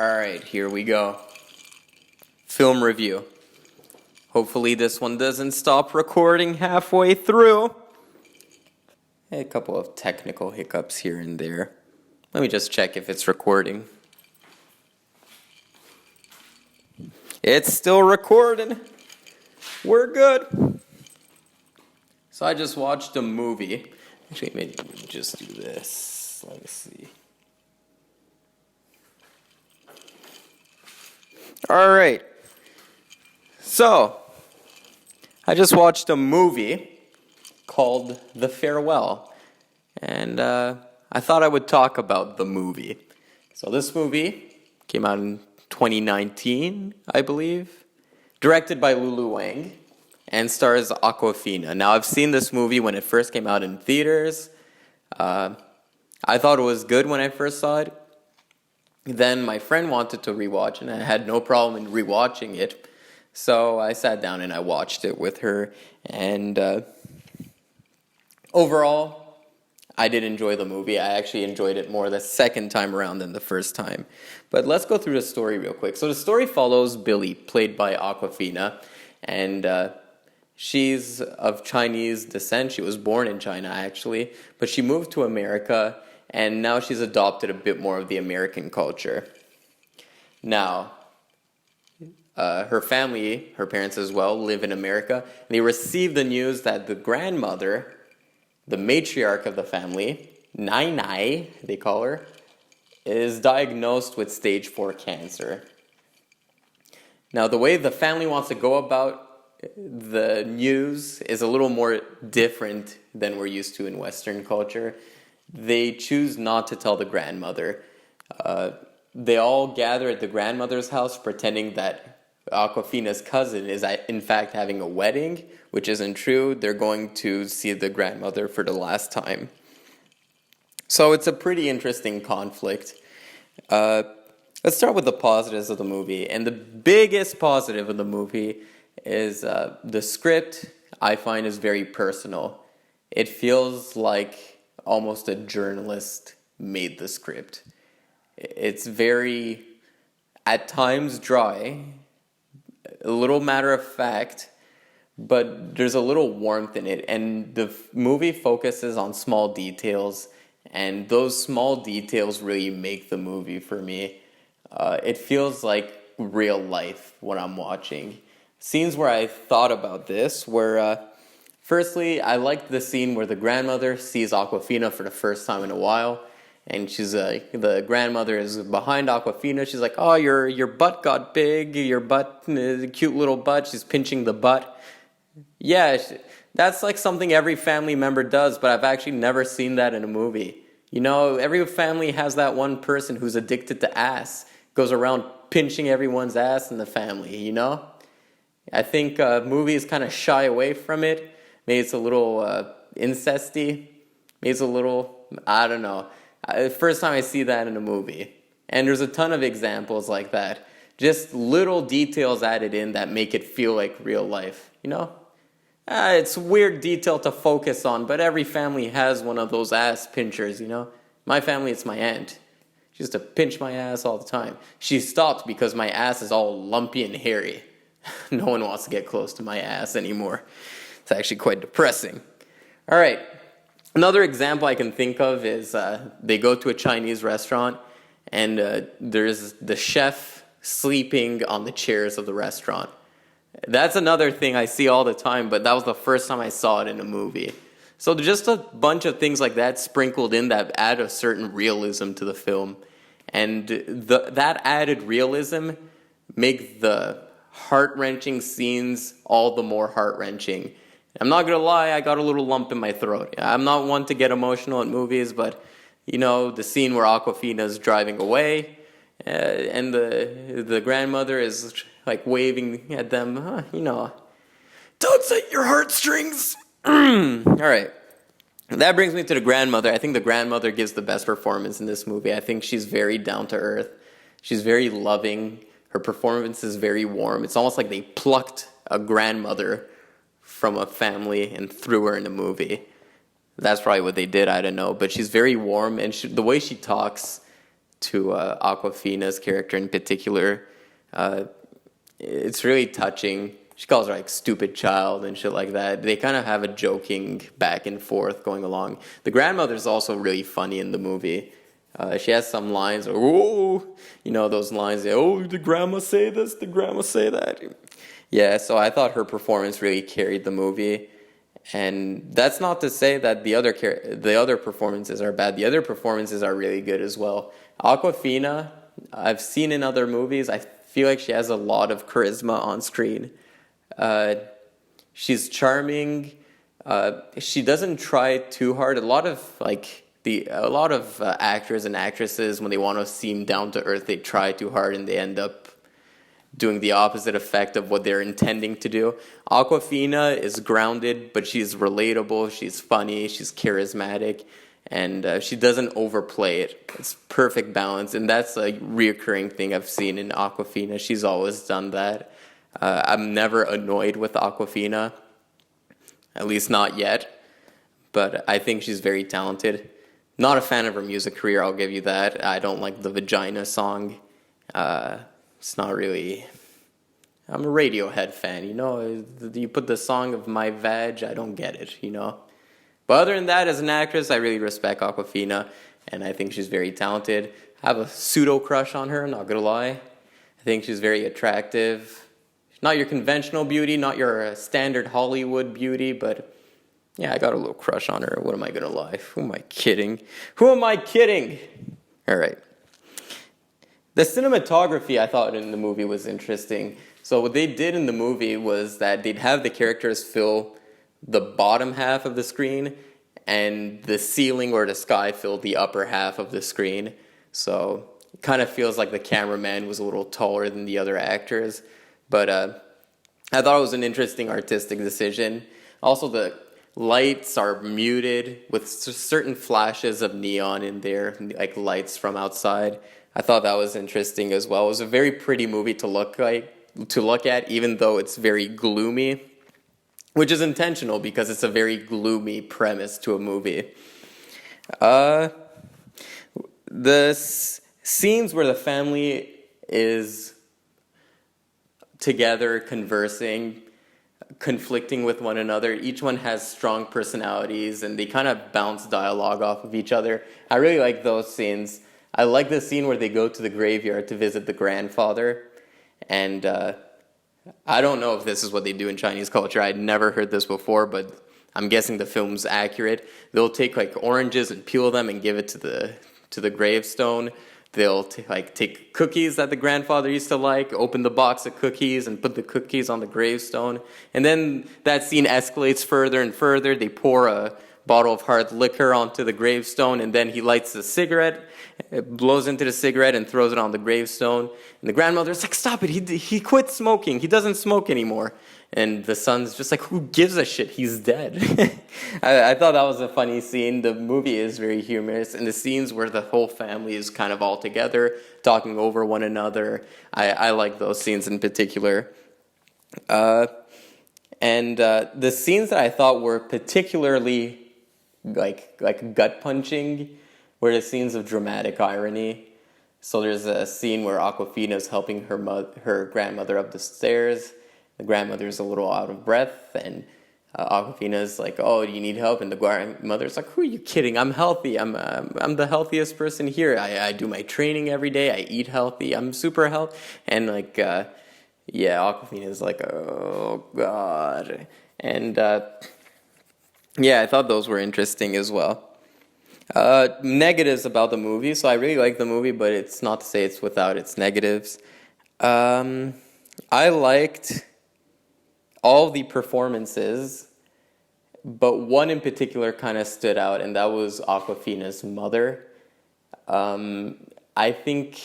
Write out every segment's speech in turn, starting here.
Alright, here we go. Film review. Hopefully this one doesn't stop recording halfway through. A couple of technical hiccups here and there. Let me just check if it's recording. It's still recording. We're good. So I just watched a movie. Actually, maybe just do this. Let me see. Alright. So, I just watched a movie called The Farewell. And I thought I would talk about the movie. So this movie came out in 2019, I believe. Directed by Lulu Wang. And stars Awkwafina. Now, I've seen this movie when it first came out in theaters. I thought it was good when I first saw it. Then my friend wanted to rewatch it, and I had no problem in rewatching it. So I sat down and I watched it with her. And overall, I did enjoy the movie. I actually enjoyed it more the second time around than the first time. But let's go through the story real quick. So the story follows Billy, played by Awkwafina. And she's of Chinese descent. She was born in China, actually. But she moved to America, and now she's adopted a bit more of the American culture. Now, her family, her parents as well, live in America. And they receive the news that the grandmother, the matriarch of the family, Nai Nai, they call her, is diagnosed with stage 4 cancer. Now, the way the family wants to go about the news is a little more different than we're used to in Western culture. They choose not to tell the grandmother. They all gather at the grandmother's house pretending that Awkwafina's cousin is in fact having a wedding, which isn't true. They're going to see the grandmother for the last time. So it's a pretty interesting conflict. Let's start with the positives of the movie. And the biggest positive of the movie is the script, I find, is very personal. It feels like almost a journalist made the script. It's very, at times, dry, a little matter of fact, but there's a little warmth in it. And the movie focuses on small details, and those small details really make the movie for me. It feels like real life when I'm watching. Scenes where I thought about this were, firstly, I liked the scene where the grandmother sees Awkwafina for the first time in a while, and she's the grandmother is behind Awkwafina. She's like, "Oh, your butt got big. Your butt, cute little butt." She's pinching the butt. Yeah, that's like something every family member does, but I've actually never seen that in a movie. You know, every family has that one person who's addicted to ass, goes around pinching everyone's ass in the family. You know. I think movies kind of shy away from it. Maybe it's a little incesty. Maybe it's a little, I don't know. First time I see that in a movie. And there's a ton of examples like that. Just little details added in that make it feel like real life, you know? It's a weird detail to focus on, but every family has one of those ass pinchers, you know? My family, it's my aunt. She used to pinch my ass all the time. She stopped because my ass is all lumpy and hairy. No one wants to get close to my ass anymore. It's actually quite depressing. All right. Another example I can think of is they go to a Chinese restaurant, and there's the chef sleeping on the chairs of the restaurant. That's another thing I see all the time, but that was the first time I saw it in a movie. So just a bunch of things like that sprinkled in that add a certain realism to the film. And that added realism make the heart-wrenching scenes all the more heart-wrenching. I'm not going to lie, I got a little lump in my throat. I'm not one to get emotional in movies, but, you know, the scene where Awkwafina's driving away, and the grandmother is, like, waving at them, you know, "Don't set your heartstrings!" All right. That brings me to the grandmother. I think the grandmother gives the best performance in this movie. I think she's very down-to-earth. She's very loving. Her performance is very warm. It's almost like they plucked a grandmother from a family and threw her in a movie. That's probably what they did, I don't know. But she's very warm, and the way she talks to Aquafina's character in particular. Uh, it's really touching. She calls her like stupid child and shit like that. They kind of have a joking back and forth going along. The grandmother's also really funny in the movie. She has some lines, oh, those lines, oh, did grandma say this? Did grandma say that? Yeah, so I thought her performance really carried the movie. And that's not to say that the other performances are bad. The other performances are really good as well. Aquafina, I've seen in other movies. I feel like she has a lot of charisma on screen. She's charming. She doesn't try too hard. A lot of actors and actresses, when they want to seem down to earth, they try too hard and they end up doing the opposite effect of what they're intending to do. Aquafina is grounded, but she's relatable, she's funny, she's charismatic, and she doesn't overplay it. It's perfect balance, and that's a reoccurring thing I've seen in Aquafina. She's always done that. I'm never annoyed with Aquafina, at least not yet, but I think she's very talented. Not a fan of her music career, I'll give you that. I don't like the Vagina song. It's not really... I'm a Radiohead fan, You put the song of My Vag, I don't get it, But other than that, as an actress, I really respect Aquafina, and I think she's very talented. I have a pseudo-crush on her, not gonna lie. I think she's very attractive. Not your conventional beauty, not your standard Hollywood beauty, but yeah, I got a little crush on her. What am I gonna lie? Who am I kidding? All right. The cinematography I thought in the movie was interesting. So what they did in the movie was that they'd have the characters fill the bottom half of the screen and the ceiling or the sky fill the upper half of the screen. So it kind of feels like the cameraman was a little taller than the other actors. But I thought it was an interesting artistic decision. Also, the lights are muted with certain flashes of neon in there, like lights from outside. I thought that was interesting as well. It was a very pretty movie to look at, even though it's very gloomy, which is intentional because it's a very gloomy premise to a movie. The scenes where the family is together, conversing, conflicting with one another, each one has strong personalities, and they kind of bounce dialogue off of each other. I really like those scenes. I like the scene where they go to the graveyard to visit the grandfather, and I don't know if this is what they do in Chinese culture. I'd never heard this before, but I'm guessing the film's accurate. They'll take like oranges and peel them and give it to the gravestone. They'll take cookies that the grandfather used to like, open the box of cookies and put the cookies on the gravestone. And then that scene escalates further and further. They pour a bottle of hard liquor onto the gravestone, and then he lights a cigarette, it blows into the cigarette and throws it on the gravestone. And the grandmother's like, stop it, he quit smoking, he doesn't smoke anymore. And the son's just like, who gives a shit, he's dead. I thought that was a funny scene. The movie is very humorous, and the scenes where the whole family is kind of all together, talking over one another, I like those scenes in particular. And the scenes that I thought were particularly like gut punching were the scenes of dramatic irony. So there's a scene where Aquafina is helping her grandmother up the stairs. The grandmother's a little out of breath, and Aquafina's like, "Oh, do you need help?" And the grandmother's like, "Who are you kidding? I'm healthy. I'm the healthiest person here. I do my training every day. I eat healthy. I'm super healthy." And Aquafina's like, "Oh God," and I thought those were interesting as well. Negatives about the movie. So I really like the movie, but it's not to say it's without its negatives. I liked all the performances, but one in particular kind of stood out, and that was Aquafina's mother. I think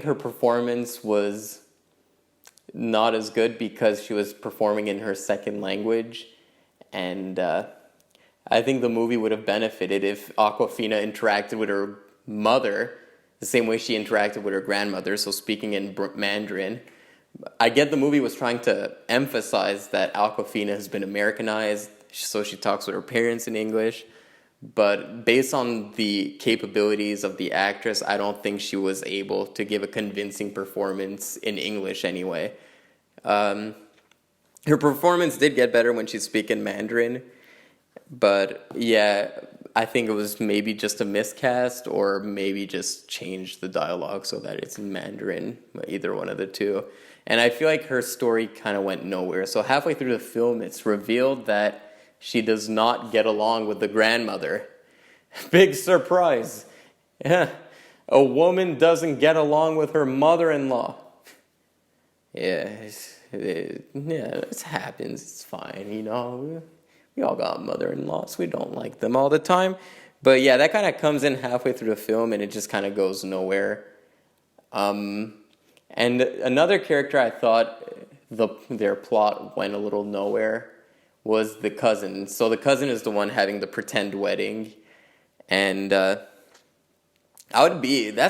her performance was not as good because she was performing in her second language, and I think the movie would have benefited if Aquafina interacted with her mother the same way she interacted with her grandmother, so speaking in Mandarin. I get the movie was trying to emphasize that Aquafina has been Americanized, so she talks with her parents in English, but based on the capabilities of the actress, I don't think she was able to give a convincing performance in English anyway. Um, Her performance did get better when she's speaking Mandarin, but yeah, I think it was maybe just a miscast or maybe just change the dialogue so that it's in Mandarin, either one of the two. And I feel like her story kind of went nowhere. So halfway through the film, it's revealed that she does not get along with the grandmother. Big surprise. Yeah. A woman doesn't get along with her mother-in-law. Yeah, it happens. It's fine, you know. We all got mother-in-laws. We don't like them all the time. But yeah, that kind of comes in halfway through the film, and it just kind of goes nowhere. And another character I thought their plot went a little nowhere was the cousin. So the cousin is the one having the pretend wedding. And that's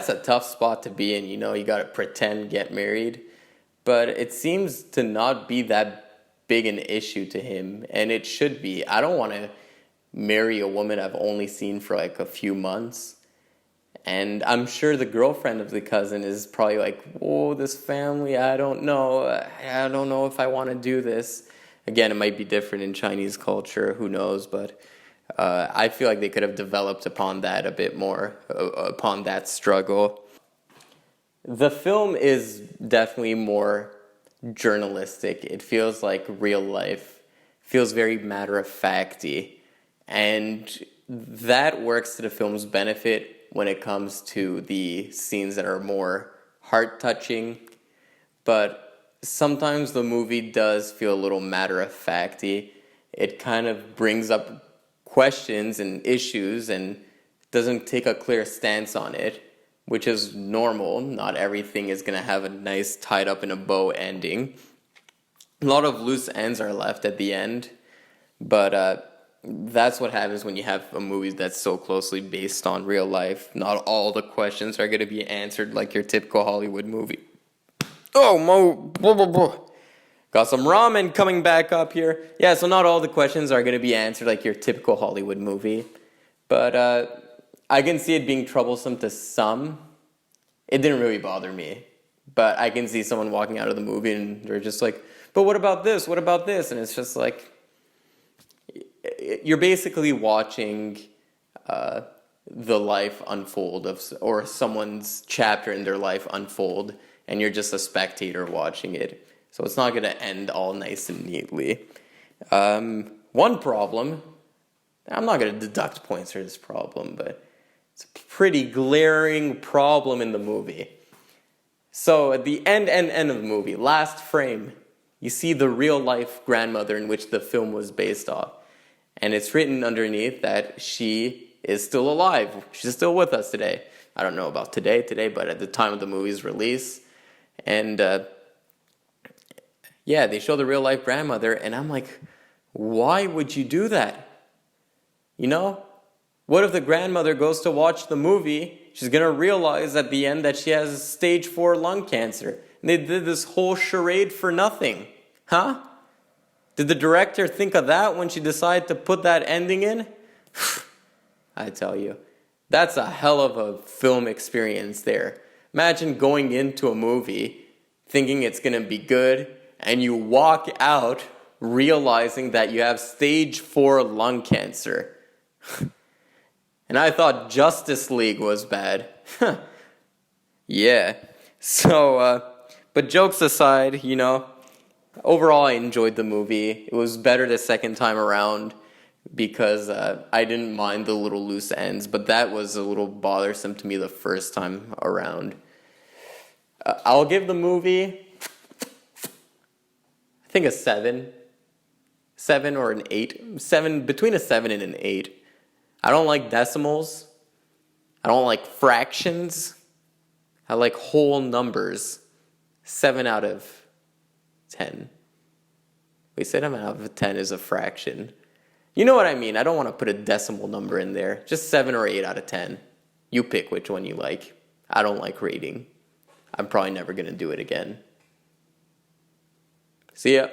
a tough spot to be in, you know. You got to pretend get married. But it seems to not be that big an issue to him, and it should be. I don't want to marry a woman I've only seen for like a few months. And I'm sure the girlfriend of the cousin is probably like, whoa, this family, I don't know. I don't know if I want to do this. Again, it might be different in Chinese culture, who knows, but I feel like they could have developed upon that a bit more, upon that struggle. The film is definitely more journalistic. It feels like real life. Feels very matter-of-facty. And that works to the film's benefit when it comes to the scenes that are more heart-touching. But sometimes the movie does feel a little matter-of-facty. It kind of brings up questions and issues and doesn't take a clear stance on it, which is normal. Not everything is going to have a nice tied up in a bow ending. A lot of loose ends are left at the end, but that's what happens when you have a movie that's so closely based on real life. Not all the questions are going to be answered like your typical Hollywood movie. Oh, blah, blah, blah. Got some ramen coming back up here. Yeah, so not all the questions are going to be answered like your typical Hollywood movie, but I can see it being troublesome to some. It didn't really bother me. But I can see someone walking out of the movie and they're just like, but what about this? What about this? And it's just like, you're basically watching the life unfold or someone's chapter in their life unfold, and you're just a spectator watching it. So it's not going to end all nice and neatly. One problem, I'm not going to deduct points for this problem, but it's a pretty glaring problem in the movie. So at the end of the movie, last frame, you see the real life grandmother in which the film was based off. And it's written underneath that she is still alive. She's still with us today. I don't know about today, but at the time of the movie's release. And yeah, they show the real life grandmother, and I'm like, why would you do that? You know? What if the grandmother goes to watch the movie? She's going to realize at the end that she has stage 4 lung cancer. And they did this whole charade for nothing. Huh? Did the director think of that when she decided to put that ending in? I tell you, that's a hell of a film experience there. Imagine going into a movie thinking it's going to be good, and you walk out realizing that you have stage 4 lung cancer. And I thought Justice League was bad. Yeah. So, but jokes aside, you know, overall I enjoyed the movie. It was better the second time around because I didn't mind the little loose ends, but that was a little bothersome to me the first time around. I'll give the movie, I think, a 7. 7 or an 8. 7, between a 7 and an 8. I don't like decimals. I don't like fractions. I like whole numbers. 7 out of 10. Wait, 7 out of 10 is a fraction. You know what I mean. I don't want to put a decimal number in there. Just 7 or 8 out of 10. You pick which one you like. I don't like rating. I'm probably never going to do it again. See ya.